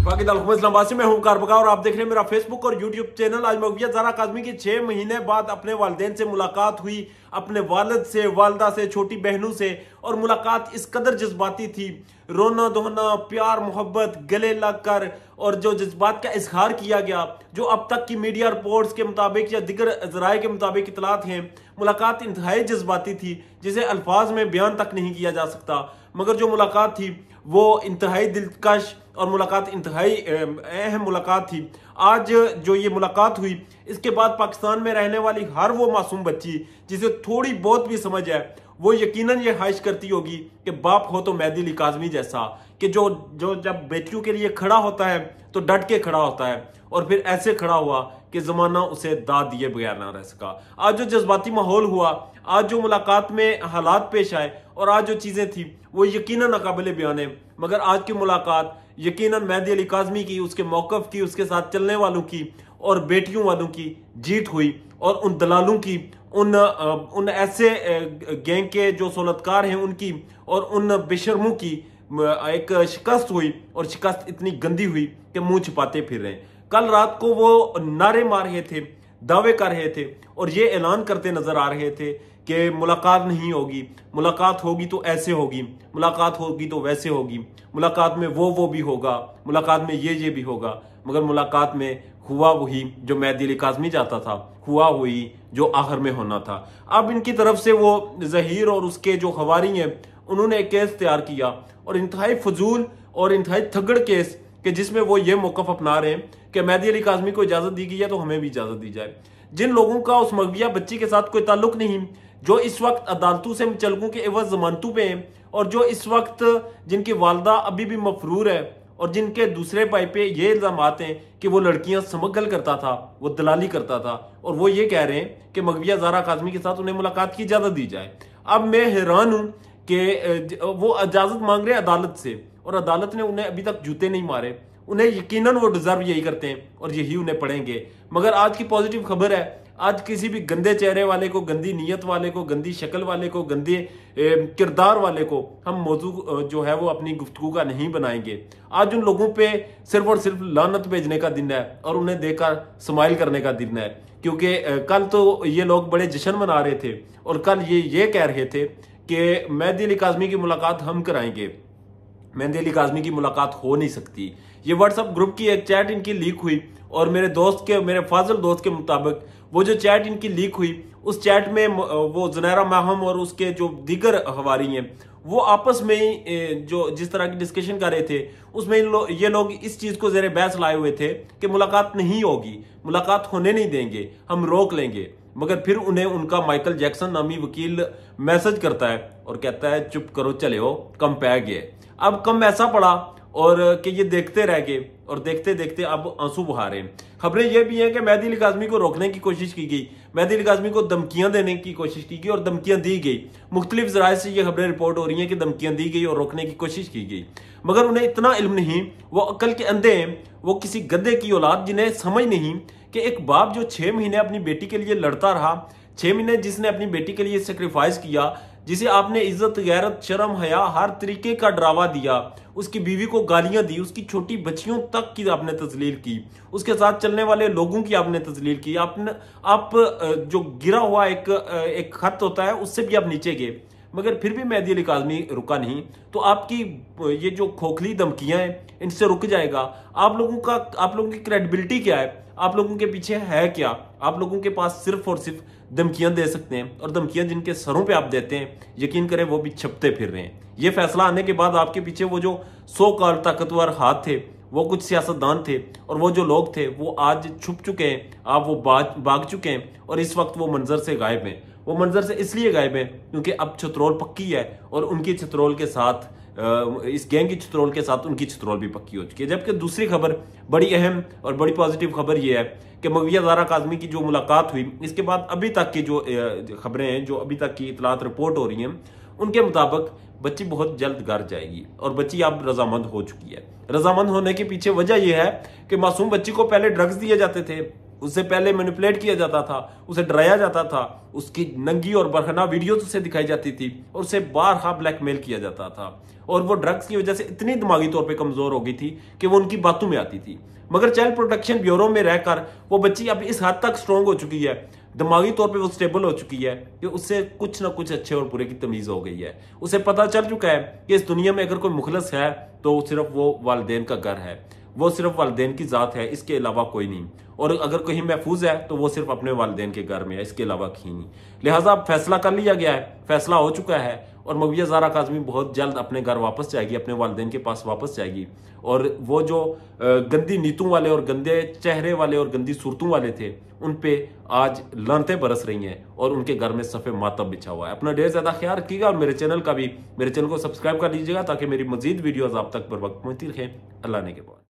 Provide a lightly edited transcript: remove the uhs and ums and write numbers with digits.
वाकिद इस्लामाबाद से मैं हूं कारबका और आप देख रहे हैं मेरा फेसबुक और यूट्यूब चैनल। आज मगविया ज़ारा काज़मी की 6 महीने बाद अपने वालिदैन से मुलाकात हुई, अपने वालिद से, वालदा से, छोटी बहनों से। और मुलाकात इस कदर जज्बाती थी, रोना धोना, प्यार मोहब्बत, गले लग कर और जो जज्बात का इजहार किया गया, जो अब तक की मीडिया रिपोर्ट्स के मुताबिक या दिगर जराए के मुताबिक इतलात हैं, मुलाकात इंतहाई जज्बाती थी जिसे अल्फाज में बयान तक नहीं किया जा सकता। मगर जो मुलाकात थी वो इंतहाई दिलकश और मुलाकात इंतहाई अहम मुलाकात थी। आज जो ये मुलाकात हुई, इसके बाद पाकिस्तान में रहने वाली हर वो मासूम बच्ची जिसे थोड़ी बहुत भी समझ है, वो यकीनन ये ख्वाहिश करती होगी कि बाप हो तो मेहदी अली काज़मी जैसा, कि जो जब बेटियों के लिए खड़ा होता है तो डट के खड़ा होता है और फिर ऐसे खड़ा हुआ कि जमाना उसे दाद दिए बगैर ना रह सका। आज जो जज्बाती माहौल हुआ, आज जो मुलाकात में हालात पेश आए और आज जो चीजें थी वो यकीनन नाकाबिले बयान है। मगर आज की मुलाकात यकीनन मेहदी अली काज़मी की, उसके मौक़िफ़ की, उसके साथ चलने वालों की और बेटियों वालों की जीत हुई और उन दलालों की, उन ऐसे गैंग के जो सोलतकार हैं उनकी और उन बेशर्मों की एक शिकस्त हुई। और शिकस्त इतनी गंदी हुई कि मुंह छिपाते फिर रहे हैं। कल रात को वो नारे मार रहे थे, दावे कर रहे थे और ये ऐलान करते नजर आ रहे थे कि मुलाकात नहीं होगी, मुलाकात होगी तो ऐसे होगी, मुलाकात होगी तो वैसे होगी, मुलाकात में वो भी होगा, मुलाकात में ये भी होगा। मगर मुलाकात में हुआ वही जो मेहदी अली काज़मी चाहता था, हुआ वही जो आखिर में होना था। अब इनकी तरफ से वो जहीर और उसके जो हवारी हैं उन्होंने एक केस तैयार किया और इंतहाई फजूल और इंतहाई थगड़ केस कि जिसमें वो ये मौक़िफ़ अपना रहे हैं कि मेहदी अली काज़मी को इजाज़त दी गई है तो हमें भी इजाज़त दी जाए। जिन लोगों का उस मगविया बच्ची के साथ कोई ताल्लुक नहीं, जो इस वक्त अदालतों से मुचलकों के एवज जमानतों पे हैं और जो इस वक्त जिनकी वालदा अभी भी मफरूर है और जिनके दूसरे भाई पे ये इल्ज़ाम आते हैं कि वो लड़कियां स्मगल करता था, वो दलाली करता था, और वो ये कह रहे हैं कि मगविया ज़ारा काज़मी के साथ उन्हें मुलाकात की इजाज़त दी जाए। अब मैं हैरान हूँ कि वो इजाज़त मांग रहे हैं अदालत से और अदालत ने उन्हें अभी तक जूते नहीं मारे। उन्हें यकीनन वो डिजर्व यही करते हैं और यही उन्हें पड़ेंगे। मगर आज की पॉजिटिव खबर है, आज किसी भी गंदे चेहरे वाले को, गंदी नीयत वाले को, गंदी शक्ल वाले को, गंदे किरदार वाले को हम मौजू जो है वो अपनी गुफ्तगू का नहीं बनाएंगे। आज उन लोगों पे सिर्फ और सिर्फ लानत भेजने का दिन है और उन्हें देखकर स्माइल करने का दिन है। क्योंकि कल तो ये लोग बड़े जश्न मना रहे थे और कल ये कह रहे थे कि मेहदी अली काज़मी की मुलाकात हम कराएंगे। मेहदी अली काज़मी की मुलाकात हो नहीं सकती। ये व्हाट्सएप ग्रुप की एक चैट इनकी लीक हुई और मेरे फाजिल दोस्त के मुताबिक वो जो चैट इनकी लीक हुई, उस चैट में वो ज़ुनैरा माहम और उसके जो दीगर हवारी हैं वो आपस में ही जो जिस तरह की डिस्कशन कर रहे थे उसमें ये लोग इस चीज़ को ज़ेरे बहस लाए हुए थे कि मुलाकात नहीं होगी, मुलाकात होने नहीं देंगे, हम रोक लेंगे। मगर फिर उन्हें उनका माइकल जैक्सन नामी वकील मैसेज करता है और कहता है चुप करो चले हो, कम पै गए। अब कम ऐसा पड़ा और कि ये देखते रह गए और देखते देखते अब आंसू बहा रहे हैं। खबरें ये भी हैं कि मेहदी अली काज़मी को रोकने की कोशिश की गई, मेहदी अली काज़मी को धमकियां देने की कोशिश की गई और धमकियां दी गई। मुख्तलिफ ज़राए से ये खबरें रिपोर्ट हो रही हैं कि धमकियां दी गई और रोकने की कोशिश की गई। मगर उन्हें इतना इल्म नहीं, वो अकल के अंधे हैं, वो किसी गधे की औलाद जिन्हें समझ नहीं कि एक बाप जो 6 महीने अपनी बेटी के लिए लड़ता रहा, 6 महीने जिसने अपनी बेटी के लिए सेक्रीफाइस किया, जिसे आपने इज्जत, गैरत, शर्म, हया हर तरीके का डरावा दिया, उसकी बीवी को गालियां दी, उसकी छोटी बच्चियों तक की आपने तजलील की, उसके साथ चलने वाले लोगों की आपने तजलील की। आप जो गिरा हुआ एक खत होता है उससे भी आप नीचे गए। मगर फिर भी मेहदी अली काज़मी रुका नहीं। तो आपकी ये जो खोखली धमकियां हैं इनसे रुक जाएगा? आप लोगों की क्रेडिबिलिटी क्या है? आप लोगों के पीछे है क्या? आप लोगों के पास सिर्फ और सिर्फ धमकियां दे सकते हैं और धमकियां जिनके सरों पे आप देते हैं, यकीन करें वो भी छपते फिर रहे हैं। ये फैसला आने के बाद आपके पीछे वो जो सो कॉल ताकतवर हाथ थे, वो कुछ सियासतदान थे और वो जो लोग थे वो आज छुप चुके हैं, आप वो भाग चुके हैं और इस वक्त वो मंजर से गायब हैं। वो मंजर से इसलिए गायब हैं क्योंकि अब छतरोल पक्की है और उनकी छतरोल के साथ, इस गैंग की छतरोल के साथ उनकी छतरोल भी पक्की हो चुकी है। जबकि दूसरी खबर, बड़ी अहम और बड़ी पॉजिटिव खबर यह है कि मगविया ज़ारा काज़मी की जो मुलाकात हुई, इसके बाद अभी तक की जो खबरें हैं, जो अभी तक की इतलात रिपोर्ट हो रही हैं, उनके मुताबिक बच्ची बहुत जल्द घर जाएगी और बच्ची अब रजामंद हो चुकी है। रजामंद होने के पीछे वजह यह है कि मासूम बच्ची को पहले ड्रग्स दिए जाते थे, उससे पहले मैनिपुलेट किया जाता था, उसे डराया जाता था, उसकी नंगी और बरहना वीडियोस उसे दिखाई जाती थी और उसे बारहा ब्लैकमेल किया जाता था। और वो ड्रग्स की वजह से इतनी दिमागी तौर पे कमजोर हो गई थी कि वो उनकी बातों में आती थी। मगर चाइल्ड प्रोटेक्शन ब्यूरो में रहकर वो बच्ची अब इस हद तक स्ट्रांग हो चुकी है, दिमागी तौर पे वो स्टेबल हो चुकी है कि उससे कुछ ना कुछ अच्छे और बुरे की तमीज हो गई है। उसे पता चल चुका है कि इस दुनिया में अगर कोई मुखलस है तो सिर्फ वो वालिदैन का घर है, वो सिर्फ वालिदैन की जात है, इसके अलावा कोई नहीं। और अगर कहीं महफूज है तो वो सिर्फ अपने वालिदैन के घर में है, इसके अलावा कहीं नहीं। लिहाजा अब फैसला कर लिया गया है, फैसला हो चुका है और मगविया ज़ारा काज़मी बहुत जल्द अपने घर वापस जाएगी, अपने वालिदैन के पास वापस जाएगी। और वो जो गंदी नीतों वाले और गंदे चेहरे वाले और गंदी सूरतों वाले थे, उन पे आज लानतें बरस रही हैं और उनके घर में सफ़े मातम बिछा हुआ है। अपना ढेर ज़्यादा ख्याल रखिएगा और मेरे चैनल को सब्सक्राइब कर लीजिएगा ताकि मेरी मजीद वीडियोज़ आप तक बर वक्त पहुँचती रहें। अल्लाह ने के बाद।